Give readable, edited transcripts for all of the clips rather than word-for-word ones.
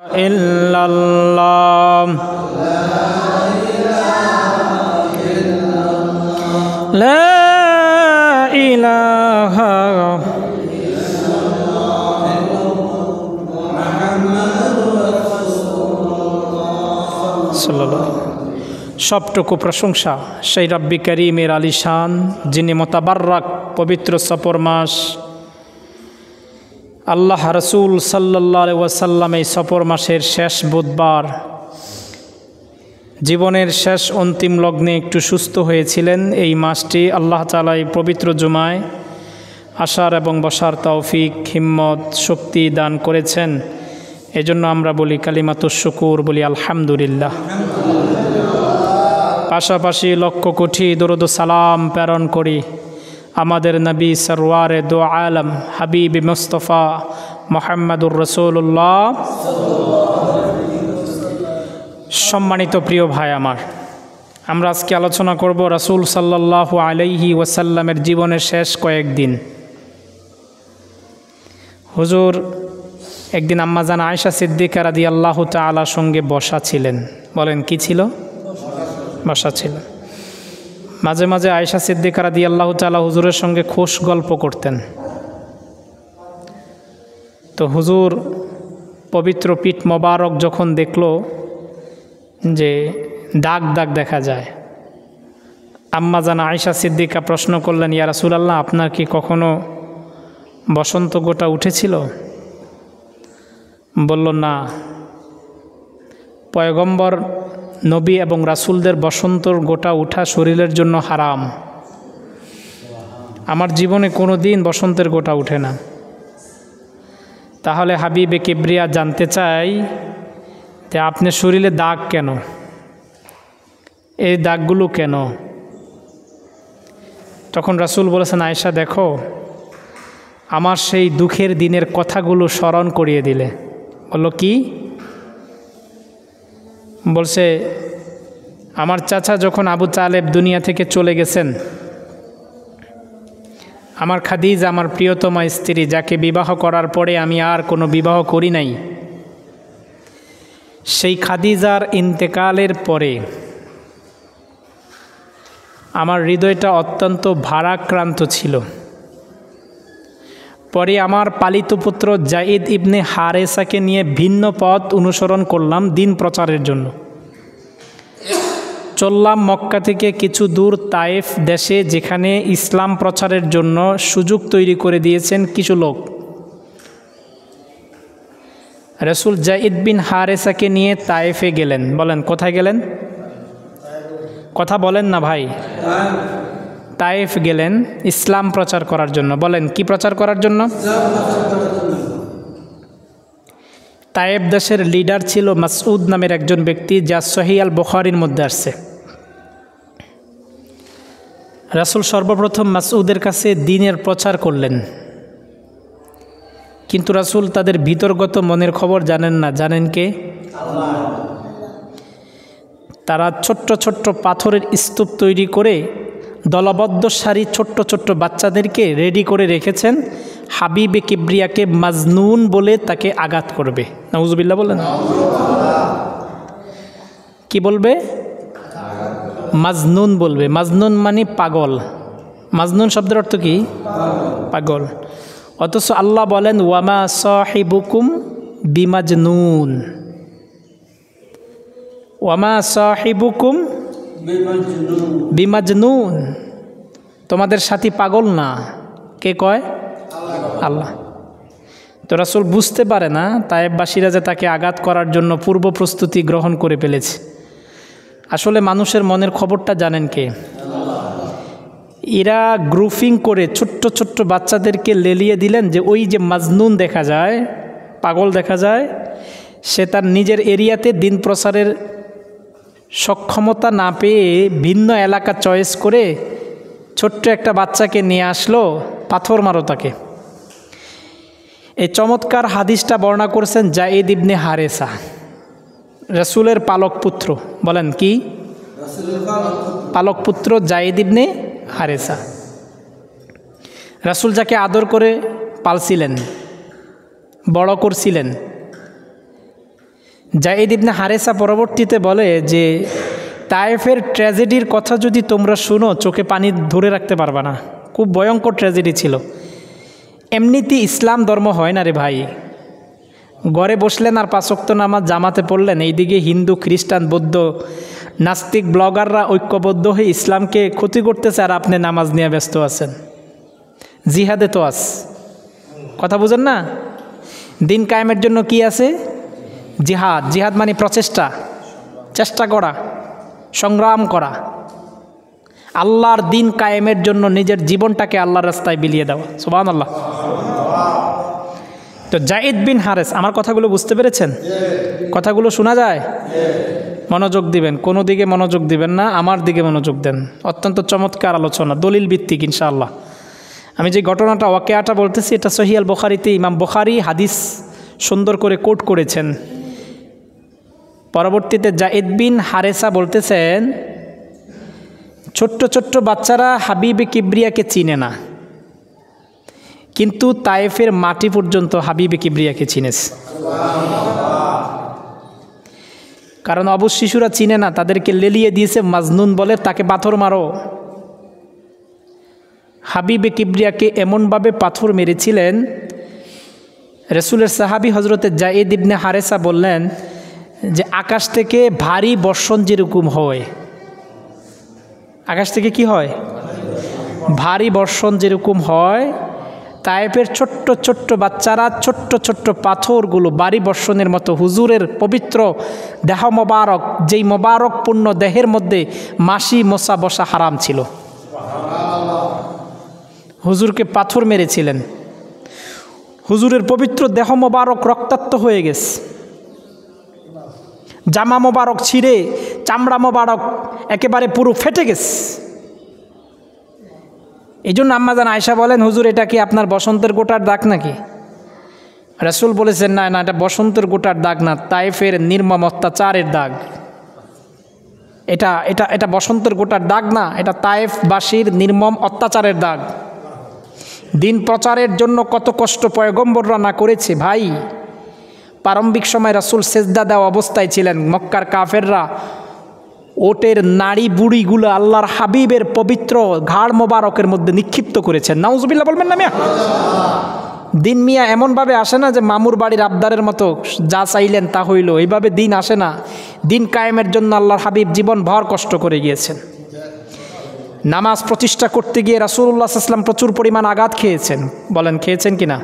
illallah la ilaha sallallahu সবটুকু প্রশংসা সেই রব্বি করিমের আলিশান, যিনি মোতাবাররাক পবিত্র সফর মাস আল্লাহ রসুল সাল্লাল্লাহু আলাইহি ওয়াসাল্লাম এই সফর মাসের শেষ বুধবার জীবনের শেষ অন্তিম লগ্নে একটু সুস্থ হয়েছিলেন। এই মাসটি আল্লাহ তাআলা এই পবিত্র জুমায় আসার এবং বসার তৌফিক, হিম্মত, শক্তি দান করেছেন। এজন্য আমরা বলি কালিমাতুশ শুকুর, বলি আলহামদুলিল্লাহ। পাশাপাশি লক্ষ কোটি দরুদ ও সালাম প্রেরণ করি আমাদের নবী সরওয়ারে দো আলম হাবিব মুস্তফা মুহাম্মদুর রাসূলুল্লাহ। সম্মানিত প্রিয় ভাই আমার, আমরা আজকে আলোচনা করব রাসূল সাল্লাল্লাহু আলাইহি ওয়াসাল্লামের জীবনের শেষ কয়েকদিন। হুজুর একদিন আম্মাজান আয়েশা সিদ্দিকা রাদিয়াল্লাহু তাআলার সঙ্গে বসা ছিলেন। বলেন কি ছিল? বসা ছিল। মাঝে মাঝে আয়েশা সিদ্দিকা রাদিয়াল্লাহু তাআলা হুজুরের সঙ্গে খোশ গল্প করতেন। তো হুজুর পবিত্র পিঠ মোবারক যখন দেখল যে দাগ দাগ দেখা যায়, আম্মাজান আয়েশা সিদ্দিকা প্রশ্ন করলেন, ইয়া রাসূলুল্লাহ, আপনার কি কখনো বসন্ত গোটা উঠেছিল? বলল, না, পয়গম্বর নবী এবং রাসূলদের বসন্তর গোটা উঠা শরীরের জন্য হারাম। আমার জীবনে কোনো দিন বসন্তের গোটা উঠে না। তাহলে হাবিবে কিবরিয়া জানতে চাই যে আপনার শরীরে দাগ কেন, এই দাগগুলো কেন? তখন রাসূল বলেছেন, আয়েশা দেখো, আমার সেই দুঃখের দিনের কথাগুলো স্মরণ করিয়ে দিলে। বলল, কি? বলছে, আমার চাচা যখন আবু তালেব দুনিয়া থেকে চলে গেছেন, আমার খাদিজা, আমার প্রিয়তমা স্ত্রী, যাকে বিবাহ করার পরে আমি আর কোনো বিবাহ করি নাই, সেই খাদিজার ইন্তেকালের পরে আমার হৃদয়টা অত্যন্ত ভারাক্রান্ত ছিল। পরে আমার পালিত পুত্র যায়েদ ইবনে হারেসাকে নিয়ে ভিন্ন পথ অনুসরণ করলাম দিন প্রচারের জন্য। চললাম মক্কা থেকে কিছু দূর তায়েফ দেশে, যেখানে ইসলাম প্রচারের জন্য সুযোগ তৈরি করে দিয়েছেন কিছু লোক। রাসূল যায়েদ বিন হারেসাকে নিয়ে তায়েফে গেলেন। বলেন, কোথায় গেলেন? কথা বলেন না ভাই। তায়েফ গেলেন ইসলাম প্রচার করার জন্য। বলেন, কি প্রচার করার জন্য? তায়েফ দেশের লিডার ছিল মাসউদ নামের একজন ব্যক্তি, যা সহিহ আল বুখারীর মধ্যে আসছে। রাসূল সর্বপ্রথম মাসউদের কাছে দ্বীনের প্রচার করলেন, কিন্তু রাসূল তাদের ভিতরগত মনের খবর জানেন না। জানেন কে? আল্লাহ। তারা ছোট্ট ছোট্ট পাথরের স্তূপ তৈরি করে দলবদ্ধ সারি ছোট্ট ছোট্ট বাচ্চাদেরকে রেডি করে রেখেছেন, হাবিবে কিবরিয়াকে মাজনুন বলে তাকে আঘাত করবে। নাউজুবিল্লাহ বলেন। কি বলবে? মাজনুন বলবে। মাজনুন মানে পাগল। মাজনুন শব্দের অর্থ কি? পাগল। অথচ আল্লাহ বলেন, ওয়ামা সাহিবুকুম বিমাজনুন, ওয়ামা সাহিবুকুম বিমাজনুন, তোমাদের সাথী পাগল না। কে কয়? আল্লাহ। তো রাসূল বুঝতে পারে না তায়েফবাসীরা যে তাকে আঘাত করার জন্য পূর্ব প্রস্তুতি গ্রহণ করে ফেলেছে। আসলে মানুষের মনের খবরটা জানেন কে? এরা গ্রুপিং করে ছোট্ট ছোট্ট বাচ্চাদেরকে লেলিয়ে দিলেন যে ওই যে মাজনুন দেখা যায়, পাগল দেখা যায়, সে তার নিজের এরিয়াতে দিন প্রচারের সক্ষমতা না পেয়ে ভিন্ন এলাকা চয়েস করে ছোট্ট একটা বাচ্চাকে নিয়ে আসলো, পাথর মারো তাকে। এই চমৎকার হাদিসটা বর্ণনা করছেন যায়েদ ইবনে হারেসা, রাসূলের পালক পুত্র। বলেন, কি? পালক পুত্র যায়েদ ইবনে হারেসা। রাসূল যাকে আদর করে পালছিলেন, বড় করছিলেন, যায়েদ ইবনে হারেসা পরবর্তীতে বলে যে তায়েফের ট্র্যাজেডির কথা যদি তোমরা শুনো চোখে পানি ধরে রাখতে পারবা না, খুব ভয়ঙ্কর ট্র্যাজেডি ছিল। এমনিতেই ইসলাম ধর্ম হয় না রে ভাই, ঘরে বসলেন আর 5 ওয়াক্ত নামাজ জামাতে পড়লেন, এইদিকে হিন্দু খ্রিস্টান বৌদ্ধ নাস্তিক ব্লগাররা ঐক্যবদ্ধ হয়ে ইসলামকে ক্ষতি করতেছে আর আপনি নামাজ নিয়ে ব্যস্ত আছেন। জিহাদে তো আস, কথা বুঝেন না? দিন কায়েমের জন্য কি আছে? জিহাদ। জিহাদ মানে প্রচেষ্টা, চেষ্টা করা, সংগ্রাম করা, আল্লাহর দিন কায়েমের জন্য নিজের জীবনটাকে আল্লাহর রাস্তায় বিলিয়ে দেওয়া। সুবহানাল্লাহ। তো যায়েদ বিন হারেস, আমার কথাগুলো বুঝতে পেরেছেন? কথাগুলো শোনা যায়? মনোযোগ দিবেন, কোনো দিকে মনোযোগ দিবেন না, আমার দিকে মনোযোগ দেন। অত্যন্ত চমৎকার আলোচনা, দলিল ভিত্তিক ইনশাআল্লাহ। আমি যে ঘটনাটা ওয়াকিয়াটা বলতেছি এটা সহিহ আল বুখারীতে ইমাম বুখারী হাদিস সুন্দর করে কোট করেছেন। পরবর্তীতে যায়েদ বিন হারেসা বলতেছেন, ছোট্ট ছোট্ট বাচ্চারা হাবিবে কিবরিয়াকে চিনে না, কিন্তু তায়েফের মাটি পর্যন্ত হাবিবে কিবরিয়াকে চিনেছে। কারণ অবশ্য শিশুরা চিনে না, তাদেরকে লেলিয়ে দিয়েছে মাজনুন বলে, তাকে পাথর মারো। হাবিবে কিবরিয়াকে এমনভাবে পাথর মেরেছিলেন, রাসূলের সাহাবী হযরতে যায়েদ ইবনে হারেসা বললেন যে আকাশ থেকে ভারী বর্ষণ যেরকম হয়, আকাশ থেকে কি হয়? ভারী বর্ষণ যেরকম হয়, তায়েফের ছোট্ট ছোট্ট বাচ্চারা ছোট্ট ছোট্ট পাথরগুলো ভারী বর্ষণের মতো হুজুরের পবিত্র দেহ মোবারক, যেই মোবারকপূর্ণ দেহের মধ্যে মাছি মশা বসা হারাম ছিল, হুজুরকে পাথর মেরেছিলেন। হুজুরের পবিত্র দেহ মোবারক রক্তাক্ত হয়ে গেছে, জামা মোবারক ছিঁড়ে চামড়া মোবারক একেবারে পুরো ফেটে গেছে। এই জন্য আম্মাজান আয়েশা বলেন, হুজুর এটা কি আপনার বসন্তের গোটার দাগ নাকি? রাসূল বলেছেন, না না, এটা বসন্তের গোটার দাগ না, তায়েফের নির্মম অত্যাচারের দাগ। এটা এটা এটা বসন্তের গোটার দাগ না, এটা তায়েফবাসীর নির্মম অত্যাচারের দাগ। দিন প্রচারের জন্য কত কষ্ট পয়গম্বররা না করেছে ভাই। প্রারম্ভিক সময় রাসূল সেজদা দেওয়া অবস্থায় ছিলেন, মক্কার কাফেররা ওটের নাড়ি বুড়িগুলো আল্লাহর হাবিবের পবিত্র ঘাড় মোবারকের মধ্যে নিক্ষিপ্ত করেছেন। নাউজুবিল্লাহ বলবেন না মিয়া? দিন মিয়া এমনভাবে আসে না যে মামুর বাড়ির আবদারের মতো যা চাইলেন তা হইল, এইভাবে দিন আসে না। দিন কায়েমের জন্য আল্লাহর হাবিব জীবন ভর কষ্ট করে গিয়েছেন। নামাজ প্রতিষ্ঠা করতে গিয়ে রাসূলুল্লাহ সাল্লাল্লাহু আলাইহি ওয়াসাল্লাম প্রচুর পরিমাণ আঘাত খেয়েছেন। বলেন খেয়েছেন কিনা?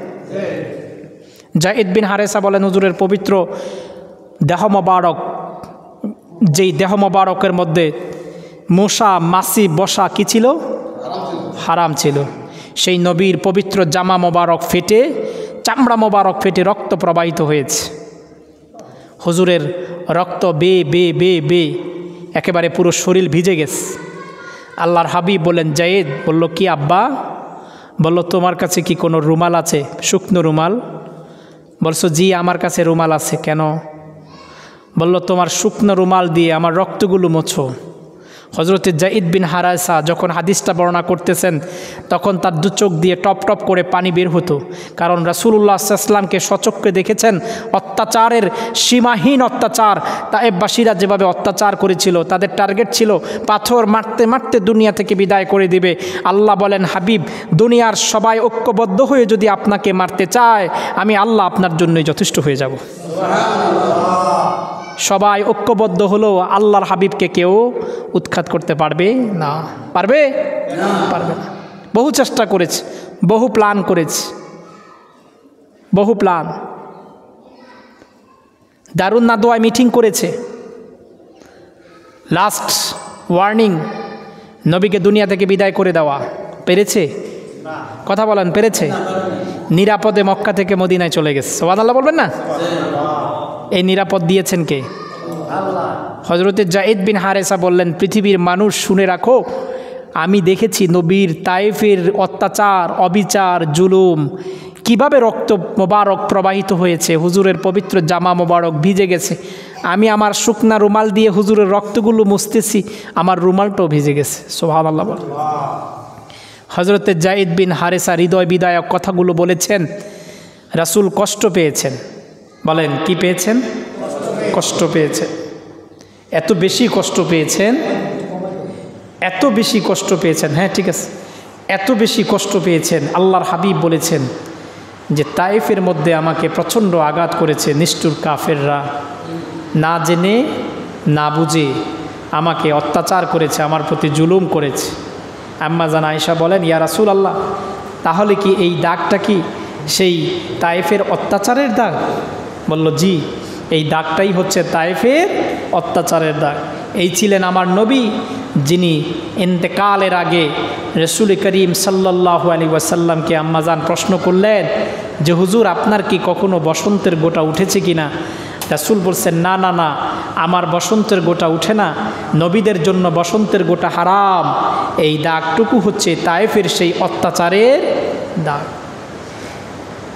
যায়েদ বিন হারেসা বলেন, হুজুরের পবিত্র দেহ মোবারক, যেই দেহ মোবারকের মধ্যে মশা মাছি বসা কি ছিল? হারাম ছিল। সেই নবীর পবিত্র জামা মোবারক ফেটে, চামড়া মোবারক ফেটে রক্ত প্রবাহিত হয়েছে। হুজুরের রক্ত বে বে বে বে একেবারে পুরো শরীর ভিজে গেছে। আল্লাহর হাবিব বলেন, যায়েদ। বলল, কি আব্বা? বলল, তোমার কাছে কি কোনো রুমাল আছে, শুকনো রুমাল? বলছো, জি আমার কাছে রুমাল আছে। কেন? বলল, তোমার শুকনো রুমাল দিয়ে আমার রক্তগুলো মোছো। হযরতে যায়েদ বিন হারেসা যখন হাদিসটা বর্ণনা করতেছেন তখন তার দু চোখ দিয়ে টপ টপ করে পানি বের হতো, কারণ রাসূলুল্লাহ সাল্লাল্লাহু আলাইহি ওয়াসাল্লামকে সচক্ষে দেখেছেন অত্যাচারের সীমাহীন অত্যাচার। তায়েফবাসীরা যেভাবে অত্যাচার করেছিল, তাদের টার্গেট ছিল পাথর মারতে মারতে দুনিয়া থেকে বিদায় করে দিবে। আল্লাহ বলেন, হাবিব, দুনিয়ার সবাই ঐক্যবদ্ধ হয়ে যদি আপনাকে মারতে চায়, আমি আল্লাহ আপনার জন্যই যথেষ্ট হয়ে যাব। সবাই ঐক্যবদ্ধ হলেও আল্লাহর হাবিবকে কেউ উৎখাত করতে পারবে না। পারবে? পারবে না। বহু চেষ্টা করেছে, বহু প্ল্যান করেছে, বহু প্ল্যান। দারুন নাদওয়ায় মিটিং করেছে, লাস্ট ওয়ার্নিং, নবীকে দুনিয়া থেকে বিদায় করে দেওয়া। পেরেছে? কথা বলেন, পেরেছে? নিরাপদে মক্কা থেকে মদিনায় চলে গেছে। সুবহানাল্লাহ বলবেন না? এই নিরাপদ দিয়েছেন কে? আল্লাহ। হযরতে যায়েদ বিন হারেসা বললেন, পৃথিবীর মানুষ শুনে রাখো, আমি দেখেছি নবীর তায়েফের অত্যাচার, অবিচার, জুলুম, কিভাবে রক্ত মোবারক প্রবাহিত হয়েছে, হুজুরের পবিত্র জামা মোবারক ভিজে গেছে। আমি আমার শুকনা রুমাল দিয়ে হুজুরের রক্তগুলো মুছতেছি, আমার রুমালটাও ভিজে গেছে। সুবহানাল্লাহ বল। হযরতে যায়েদ বিন হারেসা হৃদয় বিদায়ক কথাগুলো বলেছেন, রাসূল কষ্ট পেয়েছেন। বলেন, কি পেয়েছেন? কষ্ট পেয়েছেন, এত বেশি কষ্ট পেয়েছেন, এত বেশি কষ্ট পেয়েছেন, হ্যাঁ ঠিক আছে, এত বেশি কষ্ট পেয়েছেন। আল্লাহর হাবিব বলেছেন যে তায়েফের মধ্যে আমাকে প্রচণ্ড আঘাত করেছে নিষ্ঠুর কাফেররা, না জেনে না বুঝে আমাকে অত্যাচার করেছে, আমার প্রতি জুলুম করেছে। আম্মা জান আয়েশা বলেন, ইয়া রাসূলুল্লাহ, তাহলে কি এই দাগটা কি সেই তায়েফের অত্যাচারের দাগ? বলল, জি, এই দাগটাই হচ্ছে তায়েফের অত্যাচারের দাগ। এই ছিলেন আমার নবী, যিনি ইন্তেকালের আগে রাসূল করিম সাল্লাল্লাহু আলাইহি ওয়াসাল্লামকে আম্মাজান প্রশ্ন করলেন যে হুজুর, আপনার কি কখনো বসন্তের গোটা উঠেছে কিনা? রাসূল বলছেন, না না না, আমার বসন্তের গোটা উঠে না, নবীদের জন্য বসন্তের গোটা হারাম। এই দাগটুকু হচ্ছে তায়েফের সেই অত্যাচারের দাগ।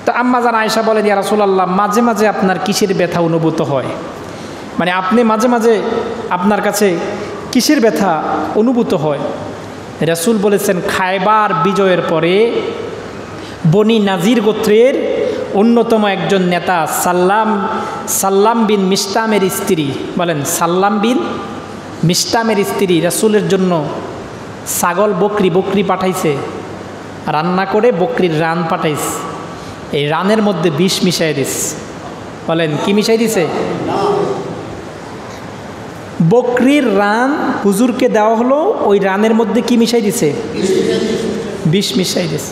তো আম্মাজান আয়েশা বলেন, ইয়া রাসূলুল্লাহ, মাঝে মাঝে আপনার কিসের ব্যথা অনুভূত হয়? মানে আপনি মাঝে মাঝে আপনার কাছে কিসের ব্যথা অনুভূত হয়? রাসূল বলেছেন, খায়বার বিজয়ের পরে বনি নাজির গোত্রের অন্যতম একজন নেতা সাল্লাম বিন মিশতামের স্ত্রী, বলেন সাল্লাম বিন মিশতামের স্ত্রী রাসূলের জন্য ছাগল বকরি পাঠাইছে, রান্না করে বকরির রান পাঠাইছে। এই রানের মধ্যে বিষ মিশাই দিস। বলেন কি মিশাই দিছে? বকরির রান হুজুরকে দেওয়া হলো, ওই রানের মধ্যে কি মিশাই দিছে? বিষ মিশাই দিছে।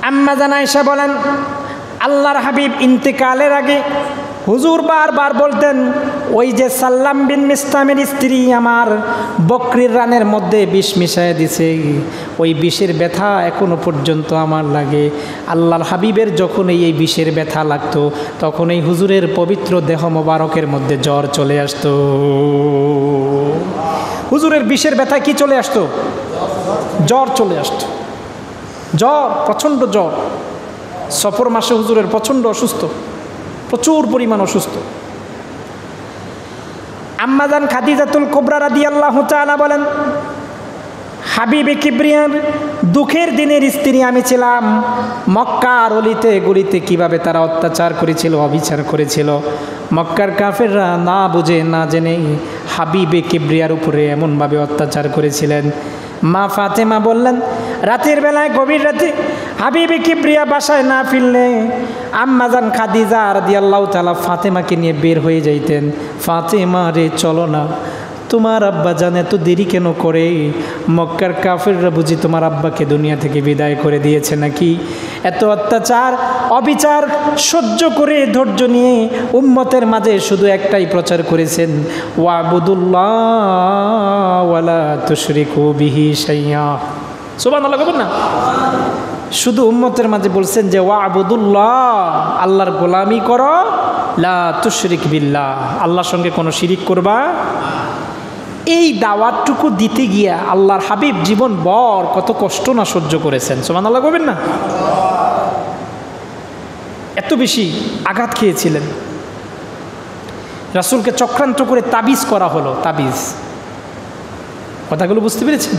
আম্মা জান আয়েশা বলেন, আল্লাহর হাবিব ইন্তেকালের আগে হুজুর বারবার বলতেন, ওই যে সাল্লাম বিন মিশতামের স্ত্রী আমার বকরির রানের মধ্যে বিষ মিশায় দিছে, ওই বিষের ব্যথা এখনো পর্যন্ত আমার লাগে। আল্লাহর হাবিবের যখন এই বিষের ব্যথা লাগতো, তখন এই হুজুরের পবিত্র দেহ মোবারকের মধ্যে জ্বর চলে আসতো। হুজুরের বিষের ব্যথা কি চলে আসতো? জ্বর চলে আসতো, জ্বর, প্রচণ্ড জ্বর। সফর মাসে হুজুরের প্রচণ্ড অসুস্থ, প্রচুর পরিমাণ অসুস্থ। আম্মাজান খাদিজাতুল কুবরা রাদিয়াল্লাহু তাআলা বলেন, হাবিবে কিবরিয়ার দুঃখের দিনের স্ত্রী আমি ছিলাম। মক্কার অলিতে গলিতে কিভাবে তারা অত্যাচার করেছিল, অবিচার করেছিল। মক্কার কাফেররা না বুঝে না জেনে হাবিবে কিবরিয়ার উপরে এমনভাবে অত্যাচার করেছিলেন। মা ফাতেমা বললেন, রাতের বেলায় গভীর রাতে হাবিবে কিবরিয়া বাসায় না ফিরলে আম্মাজান খাদিজা রাদিয়াল্লাহু তাআলা ফাতেমাকে নিয়ে বের হয়ে যাইতেন। ফাতেমা রে, চলো না, তোমার আব্বা জানে এত দেরি কেন করে? মক্কার কাফেররা বুঝি তোমার আব্বাকে দুনিয়া থেকে বিদায় করে দিয়েছে নাকি? এত অত্যাচার অবিচার সহ্য করে ধৈর্য নিয়ে উম্মতের মাঝে শুধু একটাই প্রচার করেছেন, ওয়াবুদুল্লাহ ওয়ালা তুশরিকু বিহি শাইয়া। সুবহানাল্লাহ বলবেন না? শুধু উম্মতের মাঝে বলছেন যে ওয়াবুদুল্লাহ, আল্লাহর গোলামি করো, লা তুশরিক বিল্লাহ, আল্লাহর সঙ্গে কোনো শিরিক করবা। এই দাওয়াতটুকু দিতে গিয়া আল্লাহর হাবিব জীবন ভর কত কষ্ট না সহ্য করেছেন। সুবহানাল্লাহ বলবেন না? এত বেশি আঘাত খেয়েছিলেন। রাসূলকে চক্রান্ত করে তাবিজ করা হলো, তাবিজ। কথাগুলো বুঝতে পেরেছেন?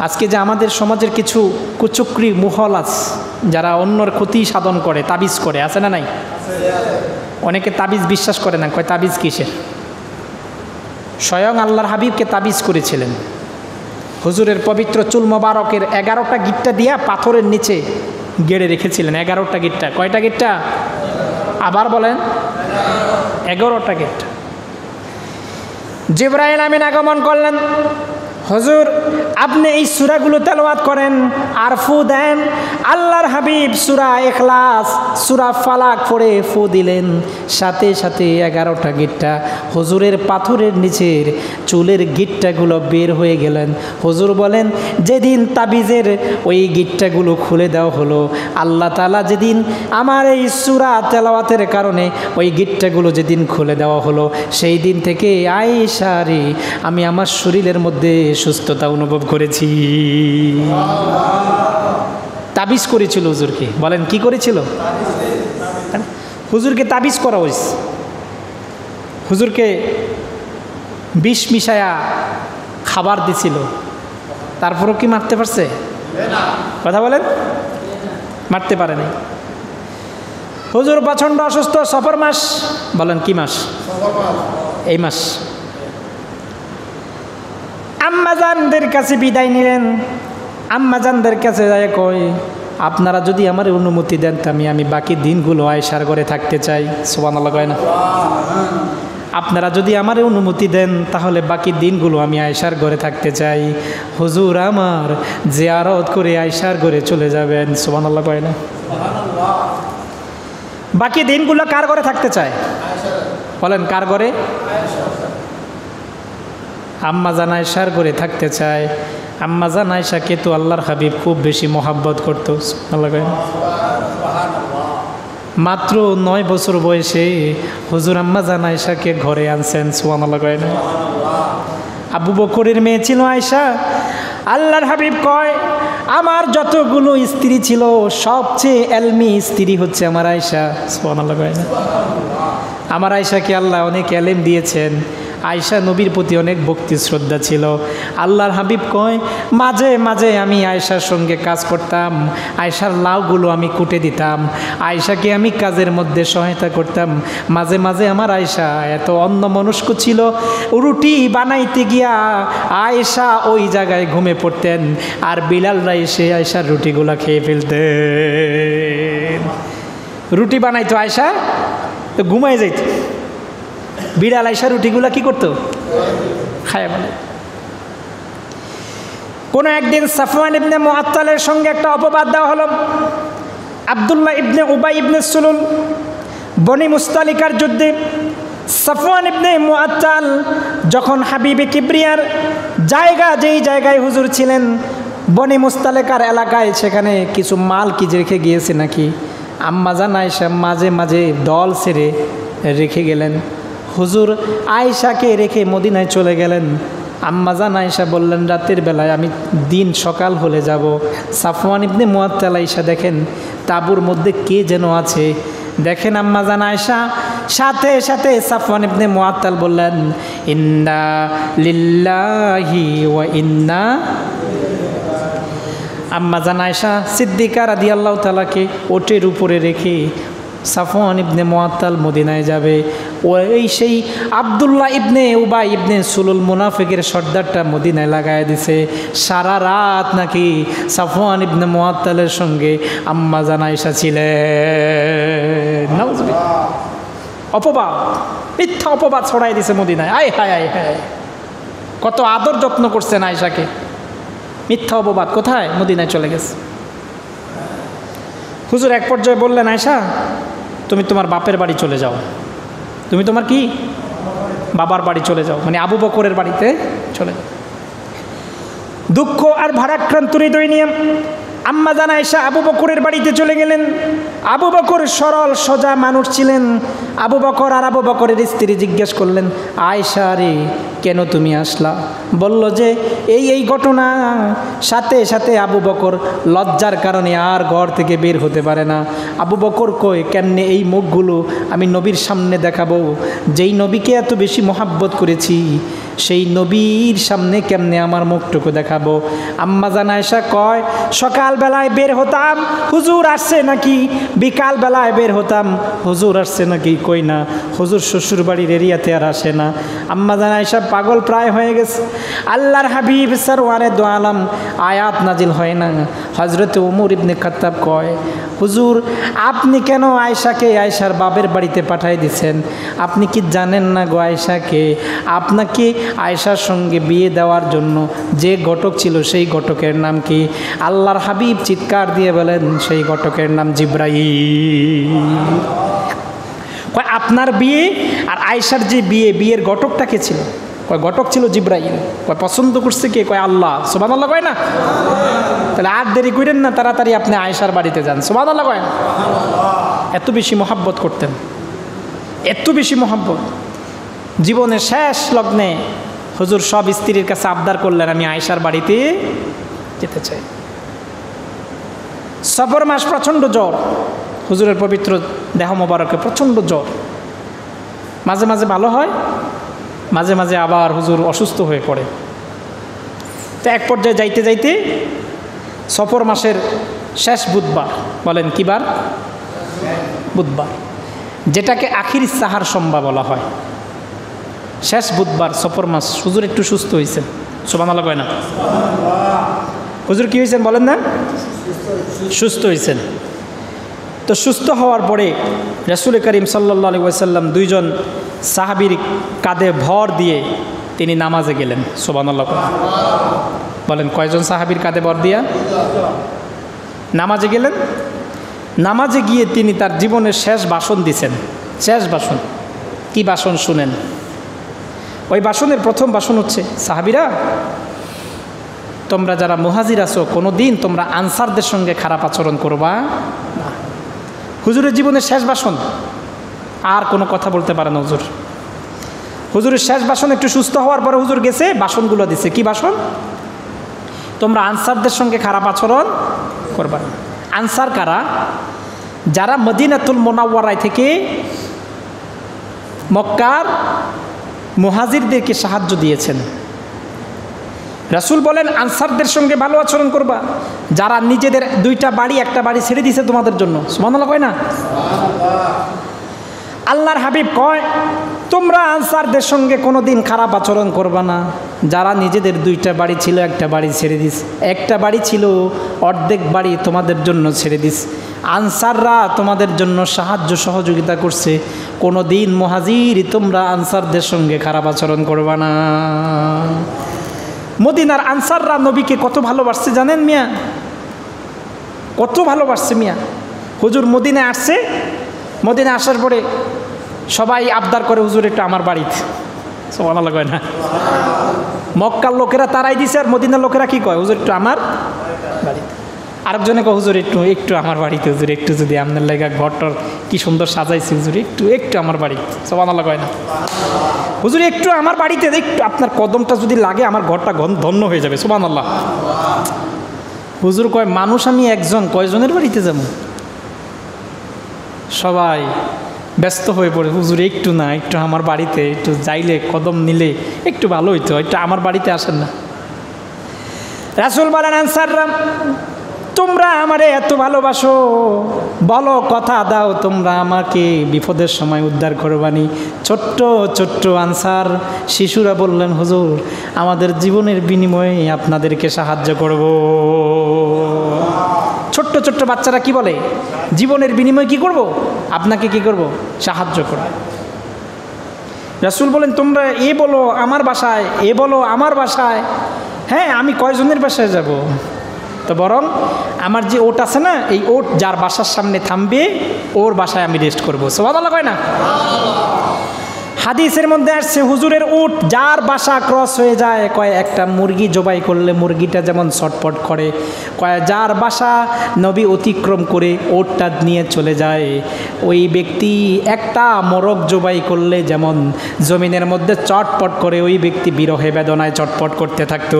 আজকে যে আমাদের সমাজের কিছু কুচক্রী মহল আছে, যারা অন্যর ক্ষতি সাধন করে, তাবিজ করে, আছে না নাই? অনেকে তাবিজ বিশ্বাস করে না, কয় তাবিজ কিসের? স্বয়ং আল্লাহর হাবিবকে তাবিজ করেছিলেন। হুজুরের পবিত্র চুল মোবারকের 11টা গিট্টা দিয়া পাথরের নিচে গেড়ে রেখেছিলেন। 11টা গিট্টা। কয়টা গিট্টা? আবার বলেন, 11টা গিট্টা। জিবরাইল আমিন আগমন করলেন, হুজুর আপনি এই সূরাগুলো তেলাওয়াত করেন আর ফু দেন। আল্লাহর হাবিব সূরা ইখলাস, সূরা ফালাক পড়ে ফু দিলেন, সাথে সাথে 11টা গিট্টা হুজুরের পাথরের নিচের চুলের গিট্টাগুলো বের হয়ে গেলেন। হুজুর বলেন, যেদিন তাবিজের ওই গিট্টাগুলো খুলে দেওয়া হলো, আল্লাহ তাআলা যেদিন আমার এই সূরা তেলাওয়াতের কারণে ওই গিট্টাগুলো যেদিন খুলে দেওয়া হলো, সেই দিন থেকে আয়েশা রে, আমি আমার শরীরের মধ্যে সুস্থতা অনুভব করেছি। তাবিজ করেছিল হুজুরকে। বলেন কি করেছিল? হুজুরকে তাবিজ করা হয়েছে। হুজুরকে বিষ মিশায়া খাবার দিছিল, তারপরও কি মারতে পারছে? কথা বলেন, মারতে পারে নাই। হুজুর প্রচণ্ড অসুস্থ, সফর মাস। বলেন কি মাস? এই মাস। আম্মাজানদের কাছে বিদায় নিলেন। আম্মাজানদের কাছে যায় কই, আপনারা যদি আমার অনুমতি দেন তো আমি বাকি দিনগুলো আয়েশার ঘরে থাকতে চাই। সুবহানাল্লাহ কয় না? আপনারা যদি আমার অনুমতি দেন তাহলে বাকি দিনগুলো আমি আয়েশার ঘরে থাকতে চাই। হুজুর আমার জিয়ারত করে আয়েশার ঘরে চলে যাবেন। সুবহানাল্লাহ কয় না? বাকি দিনগুলো কার ঘরে থাকতে চায়? বলেন কার ঘরে? আম্মাজান আয়েশার ঘরে থাকতে চায়। আম্মাজান আয়েশাকে তো আল্লাহর হাবিব খুব বেশি মহাব্বত করতো। সুবহানাল্লাহ কয় না? মাত্র 9 বছর বয়সে হুজুর আম্মাজান আয়েশাকে ঘরে আনছেন। সুবহানাল্লাহ কয় না? আবু বকরের মেয়ে ছিল আয়েশা। আল্লাহর হাবিব কয়, আমার যতগুলো স্ত্রী ছিল সবচেয়ে এলমি স্ত্রী হচ্ছে আমার আয়েশা। সুবহানাল্লাহ কয় না? আমার আয়েশাকে আল্লাহ অনেক এলেম দিয়েছেন। আয়েশা নবীর প্রতি অনেক ভক্তি শ্রদ্ধা ছিল। আল্লাহর হাবিব কয়, মাঝে মাঝে আমি আয়েশার সঙ্গে কাজ করতাম, আয়েশার লাউগুলো আমি কুটে দিতাম, আয়েশাকে আমি কাজের মধ্যে সহায়তা করতাম। মাঝে মাঝে আমার আয়েশা এত অন্যমনস্ক ছিল, রুটি বানাইতে গিয়া আয়েশা ওই জায়গায় ঘুমে পড়তেন, আর বিলালরা এসে আয়েশার রুটিগুলা খেয়ে ফেলতেন। রুটি বানাইতো আয়েশা, তো ঘুমাই যাইত, বিড়াল আয়েশা রুটিগুলা কি করতো? খায় বলে। কোনো একদিন সাফওয়ান ইবনে মুআত্তালের সঙ্গে একটা অপবাদ দেওয়া হলো। আব্দুল্লাহ ইবনে উবাই ইবনে সুলুল বনি মুস্তালিকার যুদ্ধে সাফওয়ান ইবনে মুআত্তাল যখন হাবিবে কিবরিয়ার জায়গা, যেই জায়গায় হুজুর ছিলেন বনি মুস্তালিকার এলাকায়, সেখানে কিছু মাল কি রেখে গিয়েছে নাকি, আম্মাজান আয়েশা মাঝে মাঝে দল ছেড়ে রেখে গেলেন। হুজুর আয়েশাকে রেখে মদিনায় চলে গেলেন। আম্মাজান আয়েশা বললেন, রাতের বেলায় আমি দিন সকাল হলে যাব। সাফওয়ান ইবনে মুআত্তাল আয়েশা দেখেন তাঁবুর মধ্যে কে যেন আছে। দেখেন আম্মাজান আয়েশা, সাথে সাথে সাফওয়ান ইবনে মুআত্তাল বললেন, ইন্না লিল্লাহি ওয়া ইন্না। আম্মাজান আয়েশা সিদ্দিকা রাদিয়াল্লাহু তাআলাকে ওটের উপরে রেখে সাফওয়ান ইবনে মুআত্তাল মদিনায় যাবে। ওই সেই আব্দুল্লাহ ইবনে উবাই ইবনে সুলুল মুনাফিকের সর্দারটা মদিনায় লাগায় দিছে। সারা রাত নাকি সাফওয়ান ইবনে মুআত্তালের সঙ্গে আম্মাজান আয়েশা ছিলেন। নাউজুবিল্লাহ। অপবাদ, মিথ্যা অপবাদ ছড়াই দিছে মদিনায়। আয় হায় আয় হায়, কত আদর যত্ন করছেন আয়েশাকে, মিথ্যা অপবাদ কোথায়? মদিনায় চলে গেছে। হুজুর এক পর্যায়ে বললেন, আয়েশা তুমি তোমার বাপের বাড়ি চলে যাও, তুমি তোমার কি বাবার বাড়ি চলে যাও, মানে আবু বকরের বাড়িতে চলে যাও। দুঃখ আর ভারাক্রান্ত হৃদয় নিয়ে আম্মাজান আয়েশা আবু বকরের বাড়িতে চলে গেলেন। আবু বকর সরল সোজা মানুষ ছিলেন। আবু বকর আর আবু বকরের স্ত্রী জিজ্ঞেস করলেন, আয়েশা রে কেন তুমি আসলা? বলল যে এই ঘটনা। সাথে সাথে আবু বকর লজ্জার কারণে আর ঘর থেকে বের হতে পারে না। আবু বকর কই, কেমনে এই মুখগুলো আমি নবীর সামনে দেখাবো? যেই নবীকে এত বেশি মহাব্বত করেছি সেই নবীর সামনে কেমনে আমার মুখটুকু দেখাবো? আম্মাজান আয়েশা কয়, সকালবেলায় বের হতাম, হুজুর আসছে নাকি, বিকালবেলায় বের হতাম, হুজুর আসছে নাকি, কই না, হুজুর শ্বশুর বাড়ির এরিয়াতে আর আসে না। আম্মাজান আয়েশা পাগল প্রায় হয়ে গেছে। আল্লাহর হাবিব সরওয়ারে দো আলম আয়াত নাজিল হয় না। হযরত ওমর ইবনে খাত্তাব কয়, হুজুর আপনি কেন আয়েশাকে আয়েশার বাবের বাড়িতে পাঠাই দিছেন? আপনি কি জানেন না গো আয়েশাকে আপনাকে আয়েশার সঙ্গে বিয়ে দেওয়ার জন্য যে ঘটক ছিল সেই ঘটকের নাম কি? আল্লাহর হাবিব চিৎকার দিয়ে বলেন, সেই ঘটকের নাম জিবরাইল। কয় আপনার বিয়ে আর আয়েশার যে বিয়ের ঘটকটা কে ছিল? কয় ঘটক ছিল জিবরাইল। কয় পছন্দ করছে কে? কয় আল্লাহ। সুবহানাল্লাহ কয় না? তাহলে আর দেরি করেন না, তাড়াতাড়ি আপনি আয়েশার বাড়িতে যান। সুবহানাল্লাহ কয় না? এত বেশি মহাব্বত করতেন, এত বেশি মহাব্বত। জীবনের শেষ লগ্নে হুজুর সব স্ত্রীর কাছে আবদার করলেন, আমি আয়েশার বাড়িতে যেতে চাই। সফর মাস, প্রচণ্ড জ্বর, হুজুরের পবিত্র দেহ মোবারকে প্রচণ্ড জ্বর। মাঝে মাঝে ভালো হয়, মাঝে মাঝে আবার হুজুর অসুস্থ হয়ে পড়ে। তো এক পর্যায়ে যাইতে যাইতে সফর মাসের শেষ বুধবার, বলেন কি বার? বুধবার, যেটাকে আখির সাহার সম্ভা বলা হয়। শেষ বুধবার সফর মাস। হুজুর একটু সুস্থ হয়েছেন, সুবহানাল্লাহ কয় না? হুজুর কি হয়েছেন বলেন না? সুস্থ হয়েছেন। তো সুস্থ হওয়ার পরে রাসূল করিম সাল্লাল্লাহু আলাইহি ওয়াসাল্লাম দুইজন সাহাবীর কাঁধে ভর দিয়ে তিনি নামাজে গেলেন। সুবহানাল্লাহ বলেন, কয়জন সাহাবীর কাঁধে ভর দিয়া নামাজে গেলেন? নামাজে গিয়ে তিনি তার জীবনের শেষ ভাষণ দিছেন। শেষ ভাষণ কি ভাষণ শুনেন? ওই ভাষণের প্রথম ভাষণ হচ্ছে, সাহাবীরা তোমরা যারা মুহাজির আছো কোনো দিন তোমরা আনসারদের সঙ্গে খারাপ আচরণ করবা না। হুজুরের জীবনের শেষ ভাষণ, আর কোনো কথা বলতে পারে না হুজুর। হুজুরের শেষ ভাষণ একটু সুস্থ হওয়ার পরে হুজুর গেছে ভাষণগুলো দিছে। কি ভাষণ? তোমরা আনসারদের সঙ্গে খারাপ আচরণ করবা না। আনসার কারা? যারা মদিনাতুল মুনাওয়ারায় থেকে মক্কার মুহাজিরদেরকে সাহায্য দিয়েছেন। রাসূল বলেন আনসারদের সঙ্গে ভালো আচরণ করবা যারা নিজেদের দুইটা বাড়ি একটা বাড়ি ছেড়ে দিয়েছে তোমাদের জন্য। সুবহানাল্লাহ কয় না? আল্লাহর হাবিব কয় তোমরা আনসারদের সঙ্গে কোনো দিন খারাপ আচরণ করবা না যারা নিজেদের দুইটা বাড়ি ছিল একটা বাড়ি ছেড়ে দিস, একটা বাড়ি ছিল অর্ধেক বাড়ি তোমাদের জন্য ছেড়ে দিস। আনসাররা তোমাদের জন্য সাহায্য সহযোগিতা করছে, কোনো দিন মুহাজির তোমরা আনসারদের সঙ্গে খারাপ আচরণ করবা না। মদিনার আনসাররা নবীকে কত ভালোবাসছে জানেন মিয়া? কত ভালোবাসছে মিয়া। হুজুর মদিনায় আসছে, মদিনায় আসার পরে সবাই আবদার করে হুজুর একটু আমার বাড়িতে। সুবহানাল্লাহ কয় না? মক্কার লোকেরা তারাই দিছে, আর মদিনার লোকেরা কি কয়? হুজুর একটু আমার বাড়িতে। আরেকজনে কয় হুজুর একটু একটু আমার বাড়িতে, হুজুর একটু যদি আপনার লেগা ঘরটর কি সুন্দর সাজাইছে হুজুর একটু একটু আমার বাড়িতে। সুবহানাল্লাহ কয় না? হুজুর একটু আমার বাড়িতে, একটু আপনার কদমটা যদি লাগে আমার ঘরটা ধন্য হয়ে যাবে। সুবহানাল্লাহ। হুজুর কয় মানুষ আমি একজন, কয়জনের বাড়িতে যাব? সবাই ব্যস্ত হয়ে পড়ে, হুজুর একটু না একটু আমার বাড়িতে একটু যাইলে কদম নিলে একটু ভালো হইতো, একটু আমার বাড়িতে আসেন না। রাসূল বলেন আনসাররা তোমরা আমারে এত ভালোবাসো, বলো কথা দাও তোমরা আমাকে বিপদের সময় উদ্ধার করবানি। ছোট্ট ছোট্ট আনসার শিশুরা বললেন হুজুর আমাদের জীবনের বিনিময়ে আপনাদেরকে সাহায্য করব। ছোট্ট ছোট্ট বাচ্চারা কি বলে? জীবনের বিনিময়ে কি করব? আপনাকে কি করব? সাহায্য করব। রাসূল বলেন তোমরা এ বলো আমার বাসায়, এ বলো আমার বাসায়। হ্যাঁ আমি কয়জনের বাসায় যাব? তো বরং আমার যে ওট আছে না, এই ওট যার বাসার সামনে থামবে ওর বাসায় আমি রেস্ট করবো। সুবহানাল্লাহ কয় না? হাদিসের মধ্যে আসছে হুজুরের উট যার বাসা ক্রস হয়ে যায়, কয় একটা মুরগি জবাই করলে মুরগিটা যেমন ছটপট করে, কয় যার বাসা নবী অতিক্রম করে ওটটা নিয়ে চলে যায়, ওই ব্যক্তি একটা মোরগ জবাই করলে যেমন জমিনের মধ্যে চটপট করে, ওই ব্যক্তি বিরহে বেদনায় চটপট করতে থাকতো।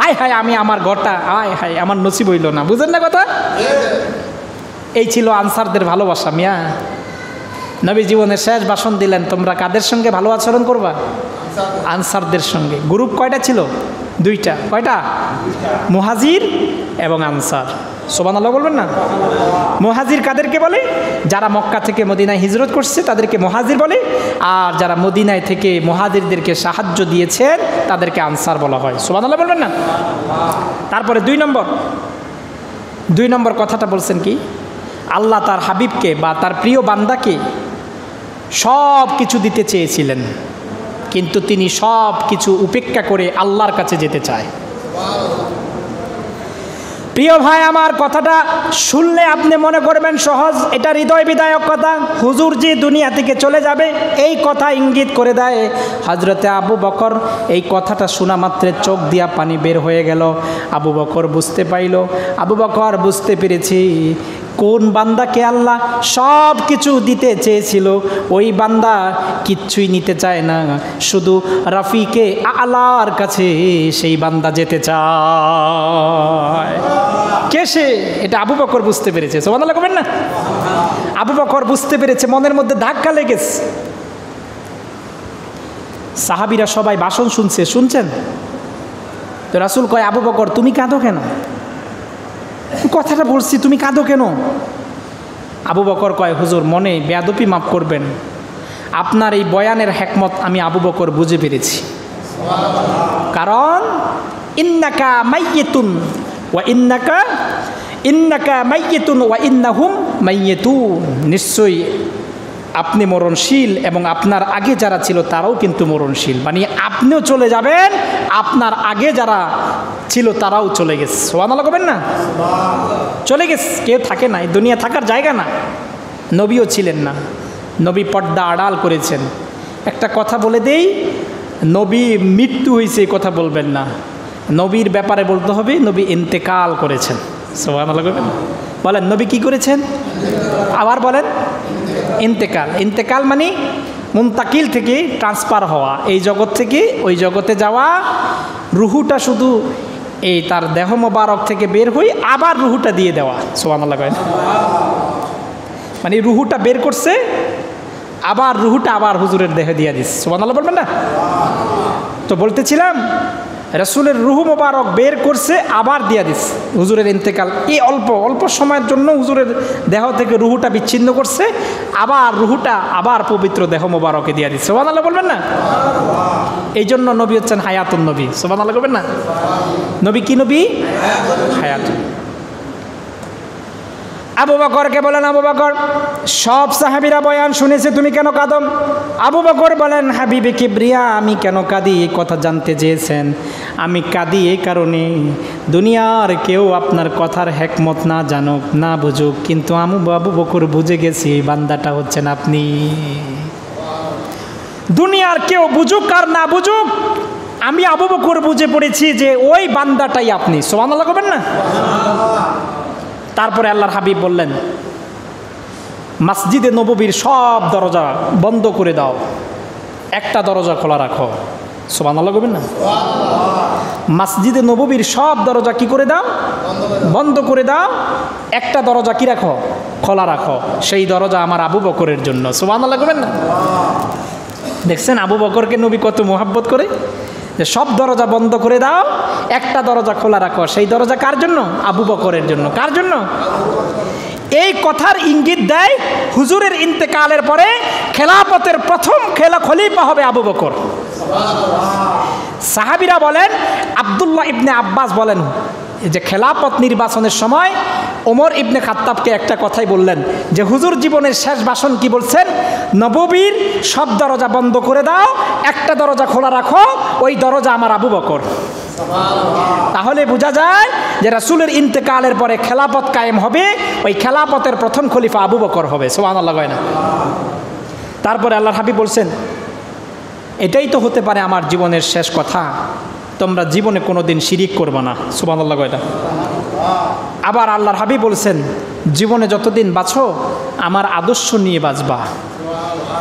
আয় হায় আমি আমার ঘরটা, আয় হায় আমার নসিব হইল না। বুঝেন না কথা? এই ছিল আনসারদের ভালোবাসা মিয়া। নবী জীবনের শেষ ভাষণ দিলেন তোমরা কাদের সঙ্গে ভালো আচরণ করবা? আনসারদের সঙ্গে। গ্রুপ কয়টা ছিল? দুইটা। কয়টা? মুহাজির এবং আনসার। সুবহানাল্লাহ বলবেন না? মুহাজির কাদেরকে বলে? যারা মক্কা থেকে মদিনায় হিজরত করছে তাদেরকে মুহাজির বলে, আর যারা মদিনায় থেকে মুহাজিরদেরকে সাহায্য দিয়েছেন তাদেরকে আনসার বলা হয়। সুবহানাল্লাহ বলবেন না? তারপরে দুই নম্বর কথাটা বলছেন কি? আল্লাহ তার হাবিবকে বা তার প্রিয় বান্দাকে সব কিছু দিতে চেয়েছিলেন, কিন্তু তিনি সব কিছু উপেক্ষা করে আল্লাহর কাছে যেতে চায়। প্রিয় ভাই আমার, কথাটা শুনলে আপনি মনে করবেন সহজ, এটা হৃদয় বিদায়ক কথা। হুজুর যে দুনিয়া থেকে চলে যাবে এই কথা ইঙ্গিত করে দেয়। হযরতে আবু বকর এই কথাটা শোনা মাত্রে চোখ দিয়া পানি বের হয়ে গেল। আবু বকর বুঝতে পাইল, আবু বকর বুঝতে পেরেছি কোন বান্দাকে আল্লাহ সব কিছু দিতে চেয়েছিল ওই বান্দা কিচ্ছুই নিতে চায় না, শুধু রাফিকে আলার কাছে সেই বান্দা যেতে চায়। কে সে? এটা আবু বকর বুঝতে পেরেছে। সুবহানাল্লাহ বলবেন না? আবু বকর বুঝতে পেরেছে, মনের মধ্যে ধাক্কা লেগেছে। সাহাবীরা সবাই ভাষণ শুনছেন তো রাসূল কয় আবু বকর তুমি কাঁদো কেন? কথাটা বলছি তুমি কাঁদো কেন? আবু বকর কয়, হুজুর মনে বেয়াদপি মাফ করবেন, আপনার এই বয়ানের হিকমত আমি আবু বকর বুঝে পেরেছি। কারণ ইন্নাকা মাইয়িতুন ওয়া ইন্নাকা মাইয়িতুন ওয়া ইন্নাহুম মাইয়িতুন, নিশ্চয়ই আপনি মরণশীল এবং আপনার আগে যারা ছিল তারাও কিন্তু মরণশীল, মানে আপনিও চলে যাবেন, আপনার আগে যারা ছিল তারাও চলে গেছে। সুবহানাল্লাহ করবেন না? চলে গেছে, কেউ থাকে না, এই দুনিয়া থাকার জায়গা না। নবীও ছিলেন না, নবী পর্দা আড়াল করেছেন। একটা কথা বলে দেই, নবী মৃত্যু হয়েছে এই কথা বলবেন না, নবীর ব্যাপারে বলতে হবে নবী ইন্তেকাল করেছেন। সুবহানাল্লাহ করবেন? বলেন নবী কি করেছেন? আবার বলেন ইন্তেকাল। ইন্তেকাল মানে মুনতাকিল থেকে ট্রান্সফার হওয়া, এই জগৎ থেকে ওই জগতে যাওয়া। রুহুটা শুধু এই তার দেহ মোবারক থেকে বের হয়ে আবার রুহুটা দিয়ে দেওয়া। সুবহানাল্লাহ করেন? মানে রুহুটা বের করছে, আবার রুহুটা আবার হুজুরের দেহে দিয়ে দিচ্ছে। সুবহানাল্লাহ বলবেন না? তো বলতেছিলাম রাসূলের রুহু মোবারক বের করছে, আবার দিয়া দিচ্ছে। হুজুরের ইন্তেকাল এই অল্প সময়ের জন্য হুজুরের দেহ থেকে রুহুটা বিচ্ছিন্ন করছে, আবার রুহুটা আবার পবিত্র দেহ মোবারকে দিয়া দিচ্ছে। সুবহানাল্লাহ বলবেন না? এই জন্য নবী হচ্ছেন হায়াতুন নবী। সুবহানাল্লাহ করবেন না? নবী কি নবী? হায়াতুন। আবু বকরকে বলেন, আবু বকর সব সাহাবীরা বয়ান শুনেছে, তুমি কেন কাঁদো? আবু বকর বলেন, হাবিবে কিবরিয়া, আমি কেন কাঁদি এই কথা জানতে চেয়েছেন? আমি কাঁদি এই কারণে, দুনিয়ার কেউ আপনার কথার হিকমত না জানুক না বুঝুক, কিন্তু আবু বকর বুঝে গেছি এই বান্দাটা হচ্ছেন আপনি। দুনিয়ার কেউ বুঝুক আর না বুঝুক, আমি আবু বকর বুঝে পড়েছি যে ওই বান্দাটাই আপনি। সুবহানাল্লাহ করবেন না? তারপরে আল্লাহর হাবিব বললেন, মসজিদে নববীর সব দরজা বন্ধ করে দাও, একটা দরজা খোলা রাখো। সুবহানাল্লাহ করবেন না? মসজিদে নববীর সব দরজা কি করে দাও? বন্ধ করে দাও, একটা দরজা কি রাখো? খোলা রাখো, সেই দরজা আমার আবু বকরের জন্য। সুবহানাল্লাহ করবেন না? দেখছেন আবু বকরকে নবী কত মোহাব্বত করে, যে সব দরজা বন্ধ করে দাও, একটা দরজা খোলা রাখো, সেই দরজা কার জন্য? আবু বকরের জন্য। কার জন্য? এই কথার ইঙ্গিত দেয় হুজুরের ইন্তেকালের পরে খেলাফতের প্রথম খলিফা হবে আবু বকর। সাহাবীরা বলেন, আব্দুল্লাহ ইবনে আব্বাস বলেন যে খেলাফত নির্বাচনের সময় ওমর ইবনে খাত্তাবকে একটা কথাই বললেন যে হুজুর জীবনের শেষ ভাষণ কি বলছেন? নববীর সব দরজা বন্ধ করে দাও, একটা দরজা খোলা রাখো, ওই দরজা আমার আবু বকর। তাহলে বোঝা যায় যে রাসূলের ইন্তেকালের পরে খেলাফত কায়েম হবে, ওই খেলাফতের প্রথম খলিফা আবু বকর হবে। সুবহানাল্লাহ কয় না? তারপরে আল্লাহর হাবিব বলছেন, এটাই তো হতে পারে আমার জীবনের শেষ কথা, তোমরা জীবনে কোনোদিন শিরিক করবে না। সুবহানাল্লাহ কয় না? আবার আল্লাহর হাবিব বলছেন, জীবনে যতদিন বাঁচো আমার আদর্শ নিয়ে বাঁচবা।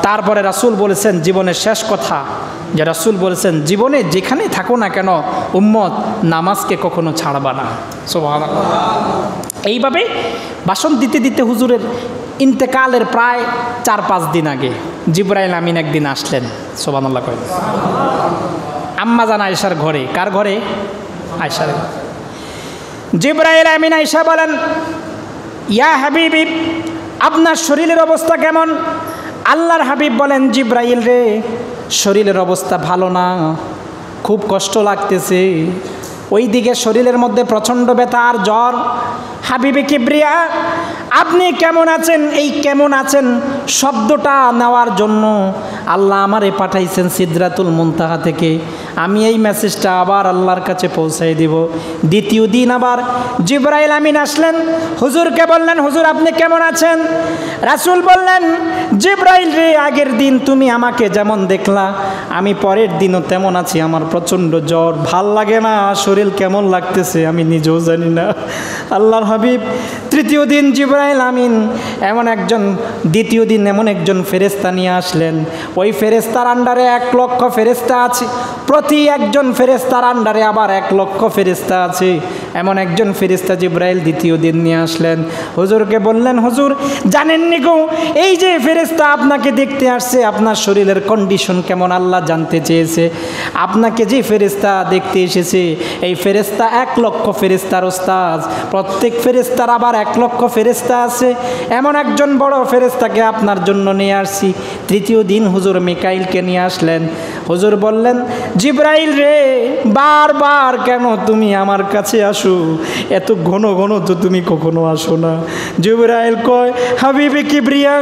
তারপরে রাসূল বলেছেন জীবনের শেষ কথা, যে রাসূল বলেছেন জীবনে যেখানেই থাকো না কেন উম্মত নামাজকে কখনো ছাড়বা না। সুবহানাল্লাহ। এইভাবে ভাষণ দিতে দিতে হুজুরের ইন্তেকালের প্রায় 4-5 দিন আগে জিবরাইল আমিন একদিন আসলেন। সুবহানাল্লাহ কয়। আম্মা জান আয়েশার ঘরে। কার ঘরে? আয়েশার। জিবরাইল আমিন আয়েশা বলেন, ইয়া হাবিবি, আপনার শরীরের অবস্থা কেমন? আল্লাহর হাবিব বলেন, জিবরাইল রে, শরীরের অবস্থা ভালো না, খুব কষ্ট লাগতেছে, ওই দিকে শরীরের মধ্যে প্রচণ্ড ব্যথা আর জ্বর। হাবিবে কিবরিয়া, আপনি কেমন আছেন? এই কেমন আছেন শব্দটা নেওয়ার জন্য আল্লাহ আমারে পাঠাইছেন সিদরাতুল মুনতাহা থেকে। আমি এই মেসেজটা আবার আল্লাহর কাছে পৌঁছাই দিব। দ্বিতীয় দিন আবার জিবরাইল আমিন আসলেন, হুজুরকে বললেন, হুজুর আপনি কেমন আছেন? রাসূল বললেন, জিবরাইল রে, আগের দিন তুমি আমাকে যেমন দেখলা আমি পরের দিনও তেমন আছি, আমার প্রচণ্ড জ্বর, ভাল লাগে না, শরীর কেমন লাগতেছে আমি নিজেও জানি না। আল্লাহর হাবিব তৃতীয় দিন জিবরাইল আমিন দ্বিতীয় দিন এমন একজন ফেরেশতা নিয়ে আসলেন, ওই ফেরেশতার আন্ডারে 1 লক্ষ ফেরেশতা আছে, প্রতি একজন ফেরেশতার আন্ডারে আবার 1 লক্ষ ফেরেশতা আছে। এমন একজন ফেরেশতা জিবরাইল দ্বিতীয় দিন নিয়ে আসলেন। হুজুরকে বললেন, হুজুর জানেননি গো, এই যে ফেরেশতা আপনাকে দেখতে আসছে, আপনার শরীরের কন্ডিশন কেমন আল্লাহ জানতে চেয়েছে। আপনাকে যে ফেরেশতা দেখতে এসেছে, এই ফেরেশতা 1 লক্ষ ফেরেশতার ওস্তাদ। প্রত্যেক ফেরেশতার আবার 1 লক্ষ ফেরেশতা আছে। এমন একজন বড় ফেরেশতাকে আপনার জন্য নিয়ে আসছি। তৃতীয় দিন হুজুর মিকাইলকে নিয়ে আসলেন। হুজুর বললেন, জিবরাইল রে, বারবার কেন তুমি আমার কাছে আসো? এত ঘন ঘন তো তুমি কখনো আসো না। জিবরাইল কয়, হাবিবে কিবরিয়া,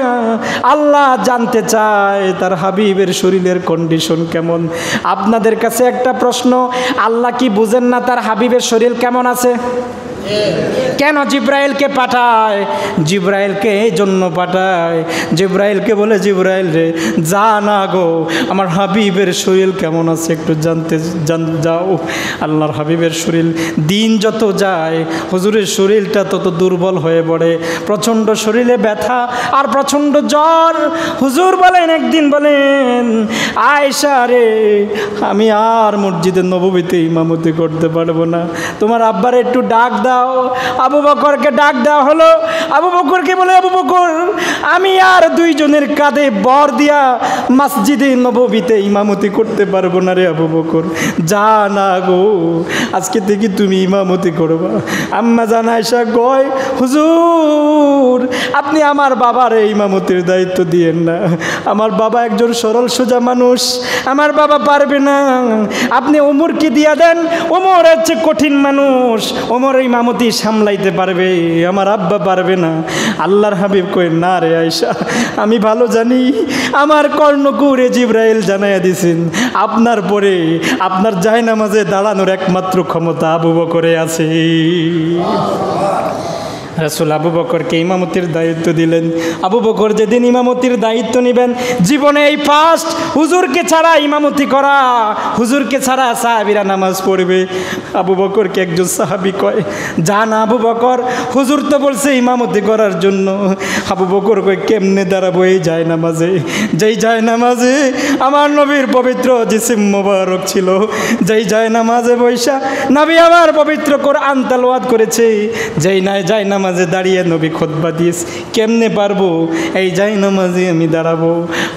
আল্লাহ জানতে চায় তার হাবিবের শরীরের কন্ডিশন কেমন। আপনাদের কাছে একটা প্রশ্ন, আল্লাহ কি বুঝেন না তার হাবিবের শরীর কেমন আছে? কেন জিবরাইলকে পাঠায়? জিবরাইলকে এই জন্য পাঠায়, জিবরাইলকে বলে, জিবরাইল রে, যা না গো, আমার হাবিবের শরীর কেমন আছে একটু জানতে যাও। আল্লাহর হাবিবের শরীর দিন যত যায় হুজুরের শরীরটা তত দুর্বল হয়ে পড়ে, প্রচণ্ড শরীরে ব্যথা আর প্রচণ্ড জ্বর। হুজুর বলেন, একদিন বলেন, আয়েশা রে, আমি আর মসজিদে নববীতে ইমামতি করতে পারবো না, তোমার আব্বার একটু ডাক দাও। আবু বকরকে ডাক দেওয়া হলো। আবু বকরকে বলে, আবু বকর, আমি আর 2 জনের কাঁধে বর দিয়া মসজিদে নববীতে ইমামতি করতে পারবো না রে আবু বকর, যা না গো, আজকে থেকে তুমি ইমামতি করবা। আম্মা জান আয়েশা কয়, হুজুর আপনি আমার বাবার ইমামতির দায়িত্ব দিয়েন না, আমার বাবা একজন সরল সোজা মানুষ, আমার বাবা পারবে না, আপনি ওমরকে দিয়া দেন, ওমর হচ্ছে কঠিন মানুষ, ওমর ইমামতি সামলাইতে পারবে, আমার আব্বা পারবে না। আল্লাহর হাবিব কই, না রে আয়েশা, আমি ভালো জানি, আমার কর্ণকুরে জিবরাইল জানাইয়া দিছেন আপনার পরে আপনার জায়নামাজে দাঁড়ানোর একমাত্র ক্ষমতা আবু বকরে আছে। রাসূল আবু বকরকে ইমামতির দায়িত্ব দিলেন। আবু বকর যেদিন ইমামতির দায়িত্ব নেবেন, জীবনে এই ফার্স্ট হুজুরকে ছাড়া ইমামতি করা, হুজুরকে ছাড়া সাহাবীরা নামাজ পড়বে। আবু বকরকে একজন সাহাবী কয়, যা না আবু বকর, হুজুর তো বলছে ইমামতি করার জন্য। আবু বকর কয়, কেমনে দাঁড়াবো এই যায় নামাজে, যেই যায় নামাজে আমার নবীর পবিত্র জিসিম মোবারক ছিল, যেই যায় নামাজে বৈশা নবী আমার পবিত্র কোরআন তেলাওয়াত করেছে, যেই নাই যায় নামাজে দাঁড়িয়ে নবী খুতবা দিয়েছে, কেমনে পারবো এই যাই নামাজে আমি দাঁড়াবো।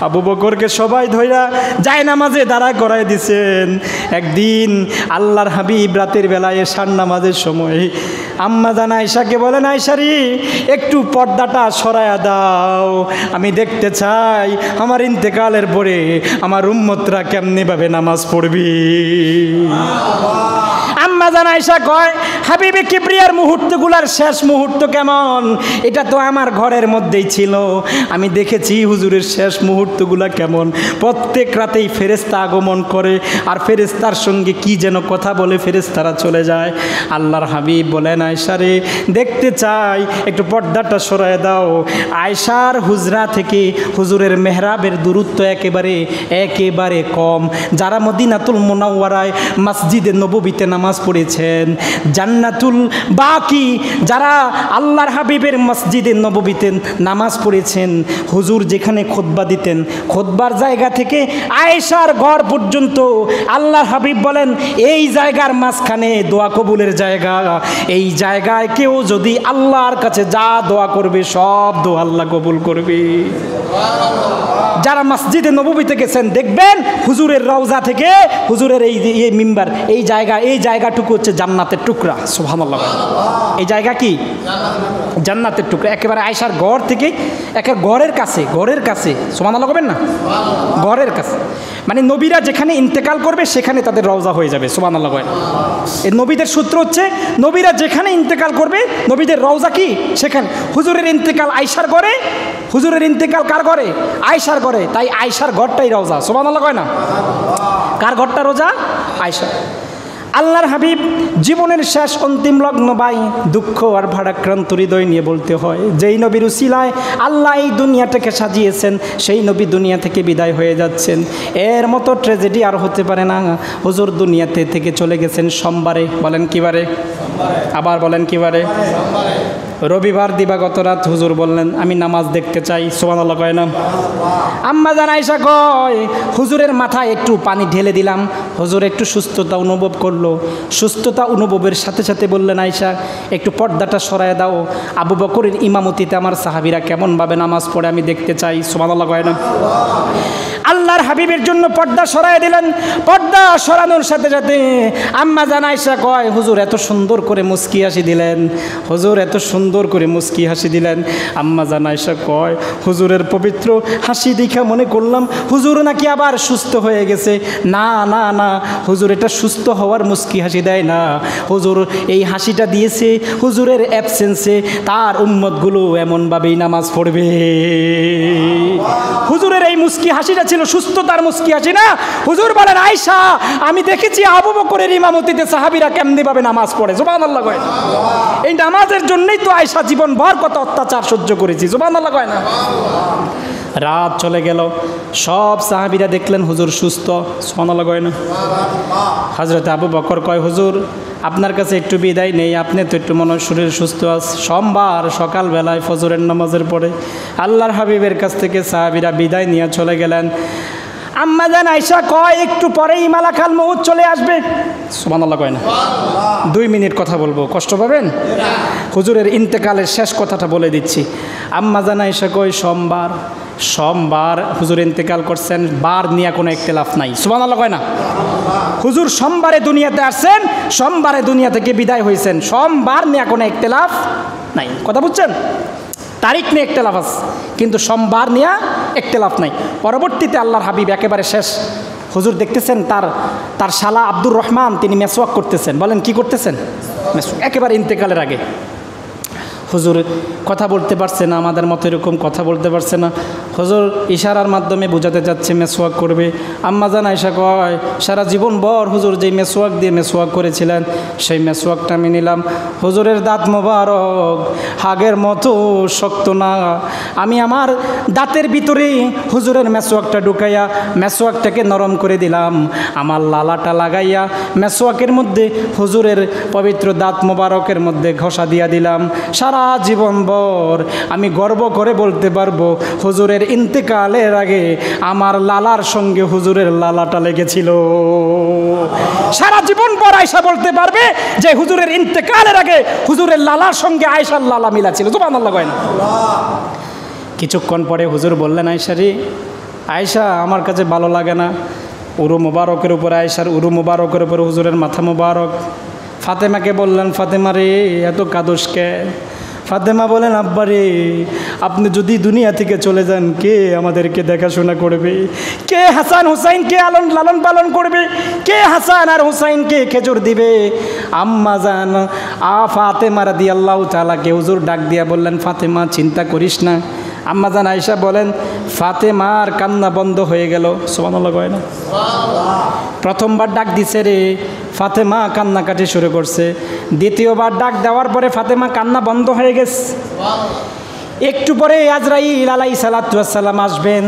আবু বকরকে সবাই ধইরা যাই নামাজে দাঁড়া করাই দিছেন। একদিন আল্লাহর হাবিব রাতের বেলায় এশার নামাজের সময় আম্মা জান আয়েশাকে বলেন, আয়েশারি একটু পর্দাটা সরায়া দাও, আমি দেখতে চাই আমার ইন্তেকালের পরে আমার উম্মতরা কেমনে ভাবে নামাজ পড়বি। আম্মা জান আয়েশা কয়, হাবিবে কিবরিয়ার মুহূর্তগুলার শেষ মুহূর্ত কেমন, এটা তো আমার ঘরের মধ্যেই ছিল, আমি দেখেছি হুজুরের শেষ মুহূর্তগুলা কেমন। প্রত্যেক রাতেই ফেরেশতা আগমন করে, আর ফেরেশতার সঙ্গে কি যেন কথা বলে ফেরেশতারা চলে যায়। আল্লাহর হাবিব বলেন, আয়েশা রে, দেখতে চাই, একটু পর্দাটা সরায় দাও। আয়েশার হুজরা থেকে হুজুরের মেহরাবের দূরত্ব একেবারে কম। যারা মদিনাতুল মুনাওয়ারায় মসজিদে নববীতে নামাজ পড়েছেন, জান্নাতুল বাকি যারা আল্লাহর হাবিবের মসজিদে নববীতে নামাজ পড়েছেন, হুজুর যেখানে খুতবা দিতেন, খুতবার জায়গা থেকে আয়েশার ঘর পর্যন্ত আল্লাহর হাবিব বলেন, এই জায়গার মাঝখানে দোয়া কবুলের জায়গা, এই জায়গায় কেউ যদি আল্লাহর কাছে যা দোয়া করবে সব দোয়া আল্লাহ কবুল করবে। যারা মসজিদে নববীতে গেছেন দেখবেন হুজুরের রওজা থেকে হুজুরের এই মিম্বার, এই জায়গাটুকু হচ্ছে জান্নাতের টুকরা। সুবহানাল্লাহ। এই জায়গা কি জান্নাতের টুকরা, একেবারে আয়েশার ঘর থেকে একেবারে ঘরের কাছে। সুবহানাল্লাহ করবেন না, ঘরের কাছে, মানে নবীরা যেখানে ইন্তেকাল করবে সেখানে তাদের রওজা হয়ে যাবে। সুবহানাল্লাহ। এই নবীদের সূত্র হচ্ছে, নবীরা যেখানে ইন্তেকাল করবে নবীদের রওজা কি সেখানে। হুজুরের ইন্তেকাল আয়েশার ঘরে, হুজুরের ইন্তেকাল কার ঘরে? আয়েশার ঘরে, তাই আয়েশার ঘরটাই রওজা। সুবহানাল্লাহ কয় না? কার ঘরটা রোজা? আয়েশা। আল্লাহর হাবিব জীবনের শেষ অন্তিম লগ্ন ভাই দুঃখ আর ভারাক্রান্ত হৃদয় নিয়ে বলতে হয়, যেই নবীর উসিলায় আল্লাহ এই দুনিয়াটাকে সাজিয়েছেন, সেই নবী দুনিয়া থেকে বিদায় হয়ে যাচ্ছেন। এর মতো ট্র্যাজেডি আর হতে পারে না। হুজুর দুনিয়াতে থেকে চলে গেছেন সোমবারে। বলেন কি বারে? আবার বলেন কি বারে? রবিবার দিবাগত রাত হুজুর বললেন আমি নামাজ দেখতে চাই, সুবহানাল্লাহ কয় না? আম্মা জান আয়েশা কয় হুজুরের মাথায় একটু পানি ঢেলে দিলাম, হুজুর একটু সুস্থতা অনুভব করলো। সুস্থতা অনুভবের সাথে সাথে বললেন আয়েশা একটু পর্দাটা সরায় দাও, আবু বকরের ইমামতিতে আমার সাহাবীরা কেমনভাবে নামাজ পড়ে আমি দেখতে চাই, সুবহানাল্লাহ কয় না? আল্লাহর হাবিবের জন্য পর্দা সরায় দিলেন। পর্দা সরানোর সাথে সাথে আম্মা জান আয়েশা কয় হুজুর এত সুন্দর করে মুস্কি হাসি দিলেন, হুজুর এত সুন্দর করে মুস্কি হাসি দিলেন। আম্মা জান আয়েশা কয় হুজুরের পবিত্র হাসি দেখা মনে করলাম হুজুর নাকি আবার সুস্থ হয়ে গেছে। না না না, হুজুর এটা সুস্থ হওয়ার মুস্কি হাসি দেয় না, হুজুর এই হাসিটা দিয়েছে হুজুরের অ্যাবসেন্সে তার উম্মতগুলো এমনভাবেই নামাজ পড়বে। হুজুরের এই মুস্কি হাসিটা ছিল সুস্থতার মুস্কি হাসি না। হুজুর বলেন আয়েশা আমি দেখেছি আবু বকরের ইমামতিতে সাহাবীরা কেমনিভাবে নামাজ পড়ে, সুবহানাল্লাহ কয় না? এই নামাজের জন্যই তো আয়েশা জীবনভর কত অত্যাচার সহ্য করেছি, সুবহানাল্লাহ কয় না? রাত চলে গেল, সব সাহাবীরা দেখলেন হুজুর সুস্থ, সুবহানাল্লাহ কয় না? হযরত আবু বকর কয় হুজুর আপনার কাছে একটু বিদায় নেই, আপনি তো একটু মনে শরীর সুস্থ আছে। সোমবার সকালবেলায় ফজরের নামাজের পরে আল্লাহর হাবিবের কাছ থেকে সাহাবীরা বিদায় নিয়ে চলে গেলেন। আম্মা জান আয়েশা কয় একটু পরেই মালাকাল মউত চলে আসবে, সুবহানাল্লাহ কয় না? 2 মিনিট কথা বলবো, কষ্ট পাবেন? হুজুরের ইন্তেকালের শেষ কথাটা বলে দিচ্ছি। আম্মা জান আয়েশা কয় সোমবার হুজুর ইন্তেকাল করছেন, বার নিয়ে কোনো ইখতিলাফ নাই, সুবহানাল্লাহ কয় না? হুজুর সোমবারে দুনিয়াতে আসছেন, সোমবারে দুনিয়া থেকে বিদায় হয়েছেন, সোমবার নিয়ে কোনো ইখতিলাফ নাই, কথা বুঝছেন? তারিখ নিয়ে ইখতিলাফ আছে কিন্তু সোমবার নিয়ে ইখতিলাফ নাই। পরবর্তীতে আল্লাহর হাবিব একেবারে শেষ হুজুর দেখতেছেন তার শালা আব্দুর রহমান তিনি মেসওয়াক করতেছেন। বলেন কি করতেছেন? মেসওয়াক, একেবারে ইন্তেকালের আগে। হুজুর কথা বলতে পারছে না, আমাদের মতো এরকম কথা বলতে পারছে না। হুজুর ইশারার মাধ্যমে বোঝাতে যাচ্ছে মেসওয়াক করবে। আম্মা জান আয়েশা কয় সারা জীবন ভর হুজুর যেই মেসওয়াক দিয়ে মেসওয়াক করেছিলেন সেই মেসওয়াকটা আমি নিলাম। হুজুরের দাঁত মোবারক আগের মতো শক্ত না, আমি আমার দাঁতের ভিতরে হুজুরের মেসওয়াকটা ঢুকাইয়া মেসওয়াকটাকে নরম করে দিলাম, আমার লালাটা লাগাইয়া মেসওয়াকের মধ্যে হুজুরের পবিত্র দাঁত মোবারকের মধ্যে ঘষা দিয়া দিলাম। সারা জীবনভর আমি গর্ব করে বলতে পারবো হুজুরের ইন্তেকালের আগে আমার লালার সঙ্গে হুজুরের লালাটা লেগেছিল। সারা জীবন পর আয়েশা বলতে পারবে যে হুজুরের ইন্তেকালের আগে হুজুরের লালার সঙ্গে আয়েশার লালা মিলা ছিল, সুবহানাল্লাহ কয় না? কিছুক্ষণ পরে হুজুর বললেন আয়েশা রে আয়েশা আমার কাছে ভালো লাগে না, উরু মুবারকের উপরে আয়েশার উরু মুবারকের উপরে হুজুরের মাথা মুবারক। ফাতেমাকে বললেন ফাতেমা রে এত কাদুসকে? ফাতেমা বলেন আব্বা রে আপনি যদি দুনিয়া থেকে চলে যান কে আমাদেরকে দেখাশোনা করবে? কে হাসান হুসাইনকে লালন পালন করবে? কে হাসান আর হুসাইনকে খেজুর দিবে? আম্মা জান ফাতেমা রাদিয়াল্লাহু তাআলাকে হুজুর ডাক দিয়া বললেন ফাতেমা চিন্তা করিস না। আম্মা জান আয়েশা বলেন ফাতেমার কান্না বন্ধ হয়ে গেল, সুবহানাল্লাহ কয় না? প্রথমবার ডাক দিছে রে ফাতেমা কান্নাকাটি শুরু করছে, দ্বিতীয়বার ডাক দেওয়ার পরে ফাতেমা কান্না বন্ধ হয়ে গেছে। একটু পরে আজরাইল আলাইহিস সালাতু ওয়াস সালাম আসবেন।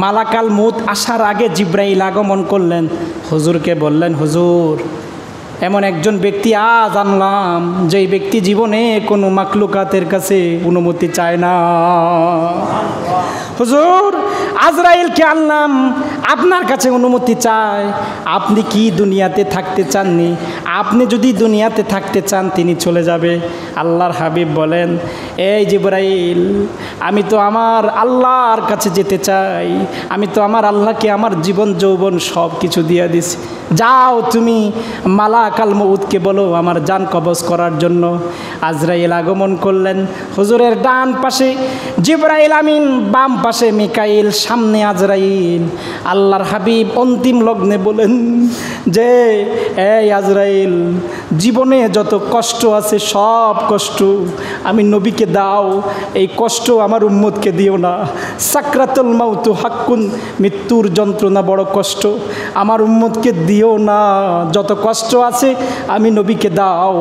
মালাকাল মউত আসার আগে জিবরাইল আগমন করলেন, হুজুরকে বললেন হুজুর এমন একজন ব্যক্তি আজ আনলাম যেই ব্যক্তি জীবনে কোনো মাখলুকাতের কাছে অনুমতি চায় না। হুজুর আজরাইলকে আনলাম আপনার কাছে অনুমতি চায়, আপনি কি দুনিয়াতে থাকতে চাননি? আপনি যদি দুনিয়াতে থাকতে চান তিনি চলে যাবে। আল্লাহর হাবিব বলেন এই জিবরাইল আমি তো আমার আল্লাহর কাছে যেতে চাই, আমি তো আমার আল্লাহকে আমার জীবন যৌবন সব কিছু দিয়ে দিছি, যাও তুমি মালাকাল মউতকে বলো আমার জান কবজ করার জন্য। আজরাইল আগমন করলেন, হুজুরের ডান পাশে জিবরাইল আমিন, বাম পাশে মিকাইল, সামনে আজরাইল। আল্লাহর হাবিব অন্তিম লগ্নে বলেন যে এই আজরাইল জীবনে যত কষ্ট আছে সব কষ্ট আমি নবীকে দাও, এই কষ্ট আমার উম্মতকে দিও না। সাকরাতুল মাউত হাক্কুন, মৃত্যুর যন্ত্রণা বড় কষ্ট, আমার উম্মতকে দিও না, যত কষ্ট আছে আমি নবীকে দাও।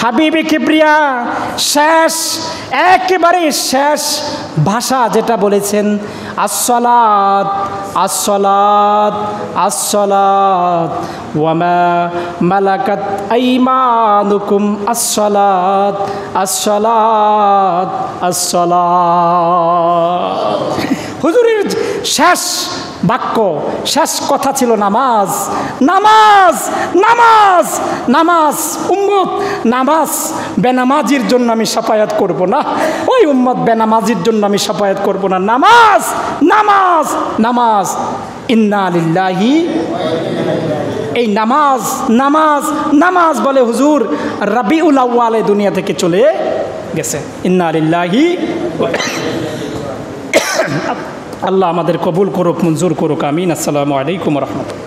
হাবিবে কিবরিয়া শেষ একেবারে শেষ ভাষা যেটা বলেছেন আসসালাত আসসালাত আসসালাত ওয়ামা মালাকাত আইমানুকুম আসসালাত আসসালাত আসসালাত। হুজুরের শেষ বাক্য, শেষ কথা ছিল নামাজ, নামাজ, নামাজ, নামাজ। উম্মত, নামাজ বেনামাজির জন্য আমি সাফায়াত করব না, ওই উম্মত বেনামাজির জন্য আমি সাফায়াত করব না। নামাজ, নামাজ, নামাজ। ইন্না লিল্লাহি, এই নামাজ, নামাজ, নামাজ বলে হুজুর রবিউল আউয়ালে দুনিয়া থেকে চলে গেছে। ইন্না লিল্লাহি। আল্লাহ আমাদের কবুল করুক, মঞ্জুর করুক, আমিন। আসসালামু আলাইকুম ওয়া রাহমাতুল্লাহ।